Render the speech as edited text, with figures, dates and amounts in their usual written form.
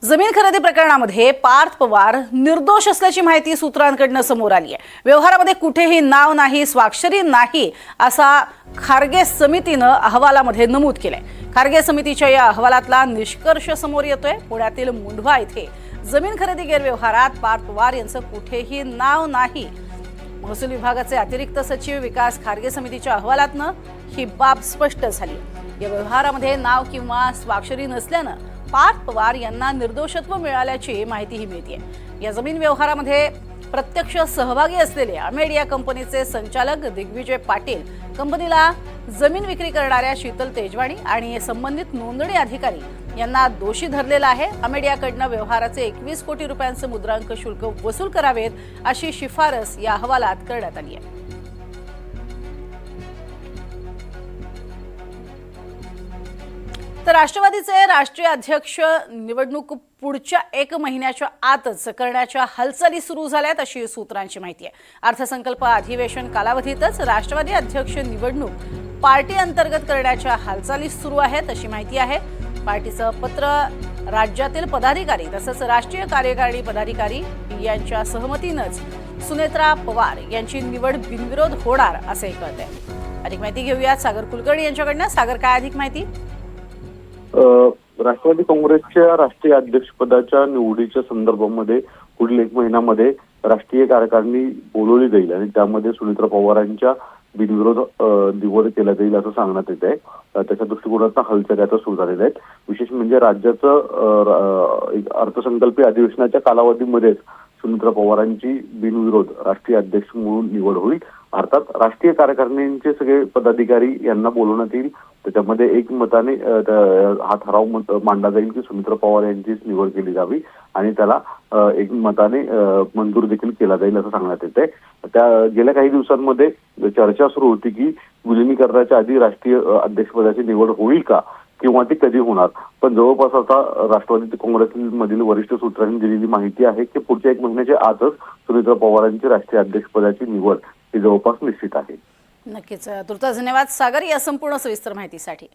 जमीन खरेदी प्रकरणामध्ये पार्थ पवार निर्दोष असल्याची माहिती सूत्रांकडून समोर आली आहे। व्यवहारामध्ये कुठेही नाव नाही, स्वाक्षरी नाही असा खारगे समितीने अहवालामध्ये नमूद केलंय। खारगे समितीच्या या अहवालातला निष्कर्ष समोर येतोय। पुण्यातील मुंढवा येथे जमीन खरेदी गैरव्यवहारात पार्थ पवार यांचं कुठेही नाव नाही। महसूल विभागाचे अतिरिक्त सचिव विकास खारगे समितीच्या अहवालातनं ही बाब स्पष्ट झाली। या व्यवहारामध्ये नाव किंवा स्वाक्षरी नसल्यानं पार्थ पवार यांना निर्दोषत्व मिळाल्याची माहितीही मिळते। या जमीन व्यवहारामध्ये प्रत्यक्ष सहभागी असलेले अमेडिया कंपनीचे संचालक दिग्विजय पाटील, कंपनीला जमीन विक्री करणाऱ्या शीतल तेजवाणी आणि संबंधित नोंदणी अधिकारी यांना दोषी धरलेला आहे। अमेडियाकडून व्यवहाराचे 21 कोटी रुपयांचे मुद्रांक शुल्क वसूल करावेत अशी शिफारस या अहवालात करण्यात आली आहे। तर राष्ट्रवादीचे राष्ट्रीय अध्यक्ष निवडणूक पुढच्या 1 महिन्याच्या आतच करण्याच्या हालचाली सुरू झाल्यात अशी सूत्रांची माहिती आहे। अर्थसंकल्प अधिवेशन कालावधीतच राष्ट्रवादी अध्यक्ष निवडणूक पार्टी अंतर्गत करण्याच्या हालचाली सुरू आहेत अशी माहिती आहे। पार्टीचं पत्र राज्यातील पदाधिकारी तसंच राष्ट्रीय कार्यकारिणी पदाधिकारी यांच्या सहमतीनेच सुनेत्रा पवार यांची निवड बिनविरोध होणार असे कळते। अधिक माहिती घेऊयात सागर कुलकर्णी यांच्याकडून। सागर, काय अधिक माहिती? राष्ट्रवादी काँग्रेसच्या राष्ट्रीय अध्यक्षपदाच्या निवडीच्या संदर्भामध्ये पुढील 1 महिन्यामध्ये राष्ट्रीय कार्यकारिणी बोलवली जाईल आणि त्यामध्ये सुनेत्रा पवारांच्या बिनविरोध निवड केला जाईल असं सांगण्यात येत आहे। त्याच्या दृष्टिकोनातून हालचाली आता सुरू झालेल्या आहेत। विशेष म्हणजे राज्याचं अर्थसंकल्पीय अधिवेशनाच्या कालावधीमध्येच सुनेत्रा पवारांची बिनविरोध राष्ट्रीय अध्यक्ष म्हणून निवड होईल। अर्थात राष्ट्रीय कार्यकारिणीचे सगळे पदाधिकारी यांना बोलवण्यात येईल। त्याच्यामध्ये एकमताने हा ठराव मांडला जाईल की सुनेत्रा पवार यांचीच निवड केली जावी आणि त्याला एकमताने मंजूर देखील केला जाईल असं सांगण्यात येत आहे। त्या गेल्या काही दिवसांमध्ये चर्चा सुरू होती की विलिनीकरणाच्या आधी राष्ट्रीय अध्यक्षपदाची निवड होईल का किंवा ती कधी होणार, पण जवळपास आता राष्ट्रवादी काँग्रेसमधील वरिष्ठ सूत्रांनी दिलेली माहिती आहे की पुढच्या 1 महिन्याच्या आतच सुनेत्रा पवारांची राष्ट्रीय अध्यक्षपदाची निवड ही जवळपास निश्चित आहे। नक्कीच। तुर्तास धन्यवाद सागर या संपूर्ण सविस्तर माहितीसाठी।